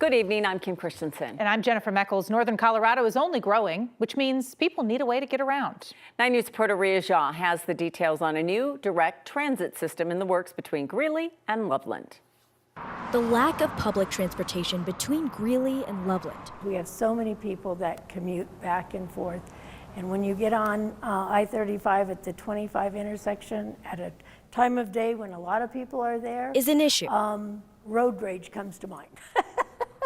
Good evening, I'm Kim Christensen. And I'm Jennifer Meckles. Northern Colorado is only growing, which means people need a way to get around. 9 News' Porter has the details on a new direct transit system in the works between Greeley and Loveland. The lack of public transportation between Greeley and Loveland. We have so many people that commute back and forth. And when you get on I-35 at the 25 intersection at a time of day when a lot of people are there, is an issue. Road rage comes to mind.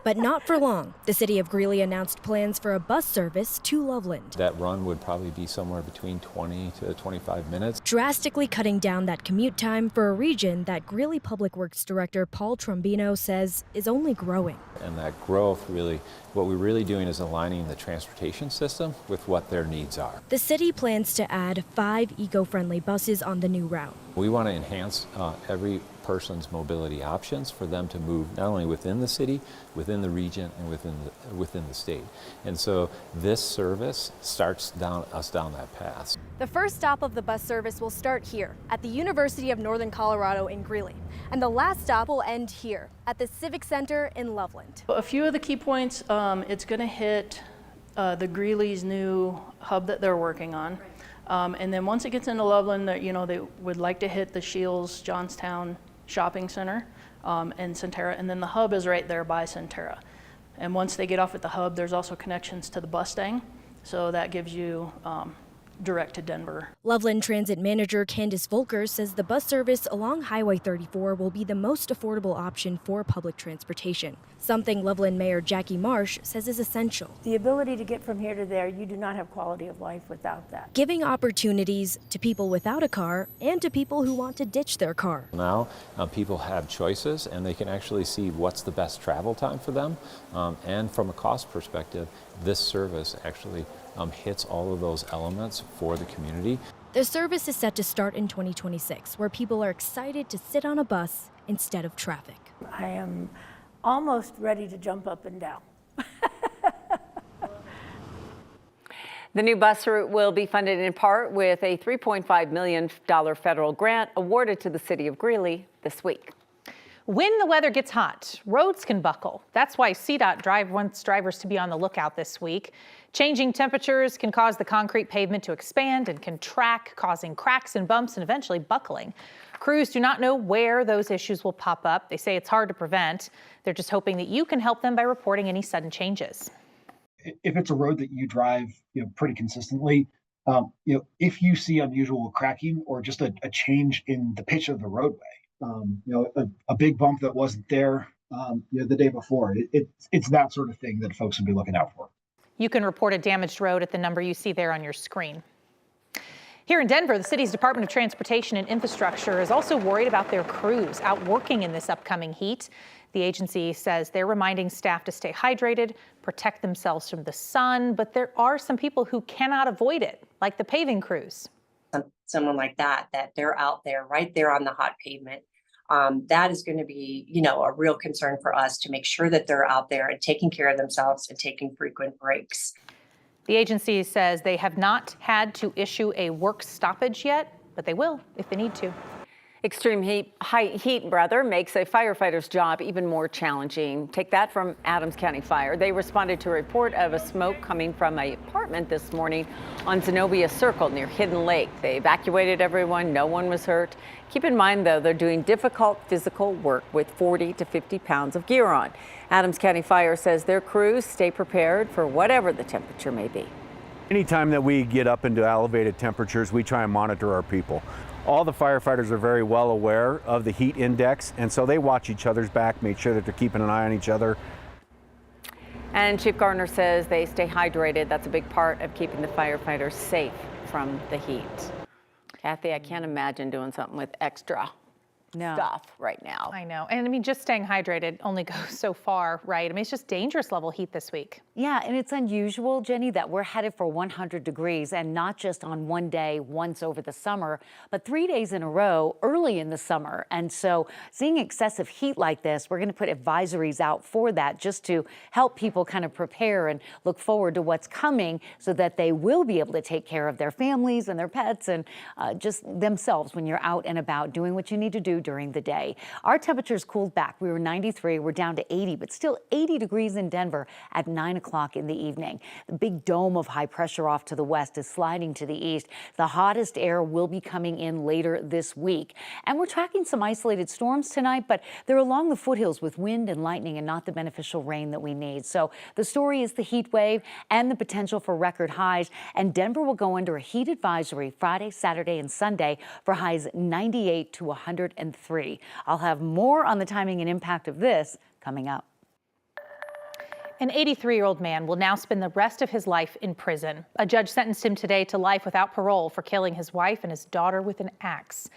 But not for long. The city of Greeley announced plans for a bus service to Loveland. That run would probably be somewhere between 20 to 25 minutes. Drastically cutting down that commute time for a region that Greeley Public Works Director Paul Trombino says is only growing. And that growth really, what we're really doing is aligning the transportation system with what their needs are. The city plans to add 5 eco-friendly buses on the new route. We want to enhance every person's mobility options for them to move not only within the city, within the region, and within the state. And so this service starts us down that path. The first stop of the bus service will start here at the University of Northern Colorado in Greeley. And the last stop will end here at the Civic Center in Loveland. A few of the key points, it's going to hit the Greeley's new hub that they're working on. And then once it gets into Loveland, they would like to hit the Shields, Johnstown Shopping Center and Centera, and then the hub is right there by Centera. And once they get off at the hub, there's also connections to the Mustang, so that gives you direct to Denver. Loveland Transit Manager Candace Volker says the bus service along Highway 34 will be the most affordable option for public transportation, something Loveland Mayor Jackie Marsh says is essential. The ability to get from here to there, you do not have quality of life without that. Giving opportunities to people without a car and to people who want to ditch their car. Now people have choices and they can actually see what's the best travel time for them. And from a cost perspective, this service actually hits all of those elements for the community. The service is set to start in 2026, where people are excited to sit on a bus instead of traffic. I am almost ready to jump up and down. The new bus route will be funded in part with a $3.5 million federal grant awarded to the city of Greeley this week. When the weather gets hot, roads can buckle. That's why CDOT wants drivers to be on the lookout this week. Changing temperatures can cause the concrete pavement to expand and contract, causing cracks and bumps and eventually buckling. Crews do not know where those issues will pop up. They say it's hard to prevent. They're just hoping that you can help them by reporting any sudden changes. If it's a road that you drive, pretty consistently, if you see unusual cracking or just a change in the pitch of the roadway, a big bump that wasn't there, the day before, it's that sort of thing that folks would be looking out for. You can report a damaged road at the number you see there on your screen. Here in Denver, the city's Department of Transportation and Infrastructure is also worried about their crews out working in this upcoming heat. The agency says they're reminding staff to stay hydrated, protect themselves from the sun, but there are some people who cannot avoid it, like the paving crews. Someone like that they're out there, right there on the hot pavement. That is going to be, a real concern for us to make sure that they're out there and taking care of themselves and taking frequent breaks. The agency says they have not had to issue a work stoppage yet, but they will if they need to. Extreme heat makes a firefighter's job even more challenging. Take that from Adams County Fire. They responded to a report of a smoke coming from an apartment this morning on Zenobia Circle near Hidden Lake. They evacuated everyone. No one was hurt. Keep in mind, though, they're doing difficult physical work with 40 to 50 pounds of gear on. Adams County Fire says their crews stay prepared for whatever the temperature may be. Anytime that we get up into elevated temperatures, we try and monitor our people. All the firefighters are very well aware of the heat index, and so they watch each other's back, make sure that they're keeping an eye on each other. And Chief Gardner says they stay hydrated. That's a big part of keeping the firefighters safe from the heat. Kathy, I can't imagine doing something with extra stuff right now. I know. And just staying hydrated only goes so far, right? It's just dangerous level heat this week. Yeah, and it's unusual, Jenny, that we're headed for 100 degrees, and not just on one day once over the summer, but 3 days in a row early in the summer. And so seeing excessive heat like this, we're going to put advisories out for that just to help people kind of prepare and look forward to what's coming so that they will be able to take care of their families and their pets and just themselves when you're out and about doing what you need to do during the day. Our temperatures cooled back. We were 93, we're down to 80, but still 80 degrees in Denver at 9 o'clock in the evening. The big dome of high pressure off to the west is sliding to the east. The hottest air will be coming in later this week. And we're tracking some isolated storms tonight, but they're along the foothills with wind and lightning and not the beneficial rain that we need. So the story is the heat wave and the potential for record highs. And Denver will go under a heat advisory Friday, Saturday, and Sunday for highs 98 to 103. I'll have more on the timing and impact of this coming up. An 83-year-old man will now spend the rest of his life in prison. A judge sentenced him today to life without parole for killing his wife and his daughter with an axe.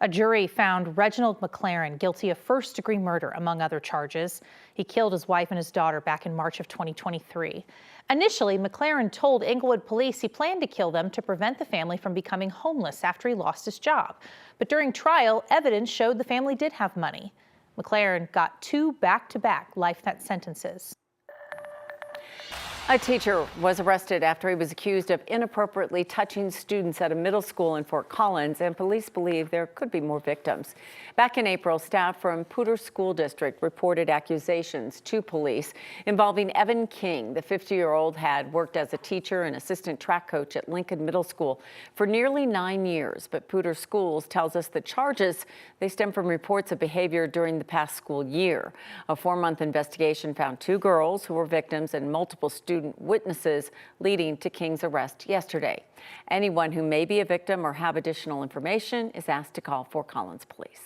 A jury found Reginald McLaren guilty of first-degree murder, among other charges. He killed his wife and his daughter back in March of 2023. Initially, McLaren told Inglewood police he planned to kill them to prevent the family from becoming homeless after he lost his job. But during trial, evidence showed the family did have money. McLaren got 2 back-to-back life sentences. A teacher was arrested after he was accused of inappropriately touching students at a middle school in Fort Collins, and police believe there could be more victims. Back in April, staff from Poudre School District reported accusations to police involving Evan King. The 50-year-old had worked as a teacher and assistant track coach at Lincoln Middle School for nearly 9 years, but Poudre Schools tells us the charges, they stem from reports of behavior during the past school year. A 4-month investigation found 2 girls who were victims and multiple student witnesses, leading to King's arrest yesterday. Anyone who may be a victim or have additional information is asked to call Fort Collins Police.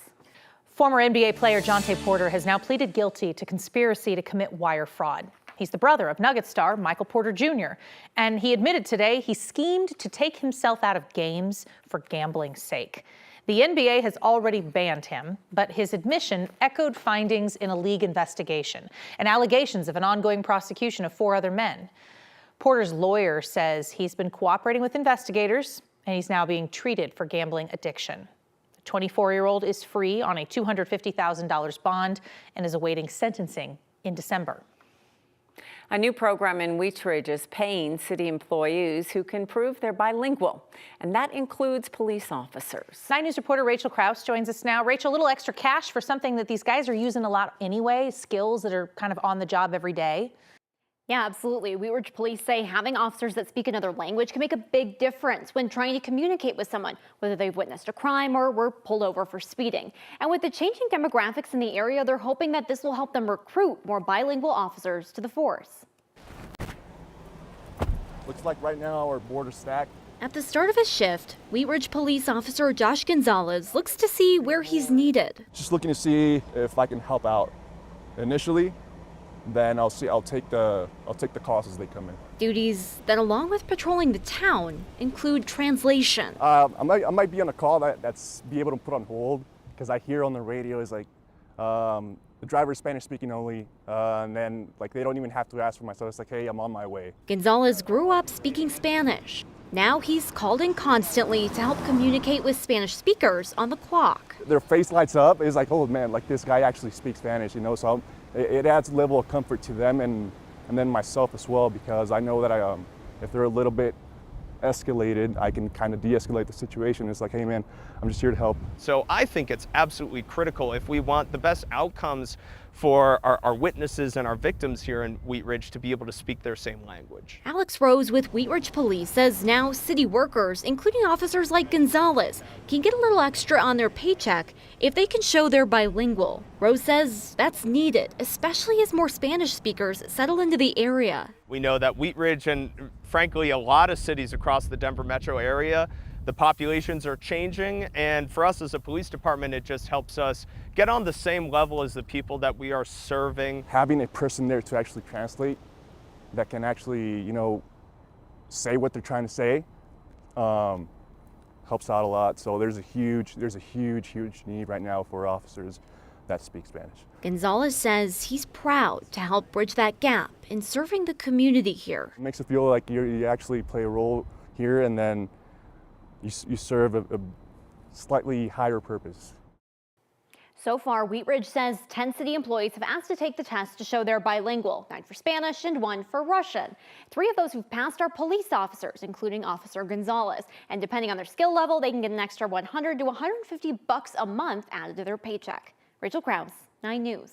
Former NBA player Jonte Porter has now pleaded guilty to conspiracy to commit wire fraud. He's the brother of Nuggets star Michael Porter Jr., and he admitted today he schemed to take himself out of games for gambling's sake. The NBA has already banned him, but his admission echoed findings in a league investigation and allegations of an ongoing prosecution of 4 other men. Porter's lawyer says he's been cooperating with investigators and he's now being treated for gambling addiction. The 24-year-old is free on a $250,000 bond and is awaiting sentencing in December. A new program in Wheatridge is paying city employees who can prove they're bilingual, and that includes police officers. 9 News reporter Rachel Krause joins us now. Rachel, a little extra cash for something that these guys are using a lot anyway, skills that are kind of on the job every day. Yeah, absolutely. Wheatridge police say having officers that speak another language can make a big difference when trying to communicate with someone, whether they've witnessed a crime or were pulled over for speeding. And with the changing demographics in the area, they're hoping that this will help them recruit more bilingual officers to the force. Looks like right now our board is stacked. At the start of his shift, Wheatridge police officer Josh Gonzalez looks to see where he's needed. Just looking to see if I can help out initially. Then I'll take the calls as they come in. Duties that, along with patrolling the town, include translation. I might be on a call that's be able to put on hold because I hear on the radio is like the driver is Spanish speaking only, and then like they don't even have to ask for myself. It's like, hey, I'm on my way. Gonzalez grew up speaking Spanish. Now he's called in constantly to help communicate with Spanish speakers on the clock. Their face lights up. It's like, oh man, like this guy actually speaks Spanish, you know. So it adds a level of comfort to them and then myself as well, because I know that if they're a little bit escalated, I can kind of de-escalate the situation. It's like, hey man, I'm just here to help. So I think it's absolutely critical if we want the best outcomes for our witnesses and our victims here in Wheatridge to be able to speak their same language. Alex Rose with Wheatridge Police says now city workers, including officers like Gonzalez, can get a little extra on their paycheck if they can show they're bilingual. Rose says that's needed, especially as more Spanish speakers settle into the area. We know that Wheatridge and frankly a lot of cities across the Denver metro area, the populations are changing, and for us as a police department, it just helps us get on the same level as the people that we are serving. Having a person there to actually translate that can actually, you know, say what they're trying to say helps out a lot. So there's a huge need right now for officers that speak Spanish. Gonzalez says he's proud to help bridge that gap in serving the community here. It makes it feel like you actually play a role here, and then you serve a slightly higher purpose. So far, Wheat Ridge says 10 city employees have asked to take the test to show they're bilingual, 9 for Spanish and 1 for Russian. 3 of those who've passed are police officers, including Officer Gonzalez. And depending on their skill level, they can get an extra $100 to $150 a month added to their paycheck. Rachel Krause, 9 News.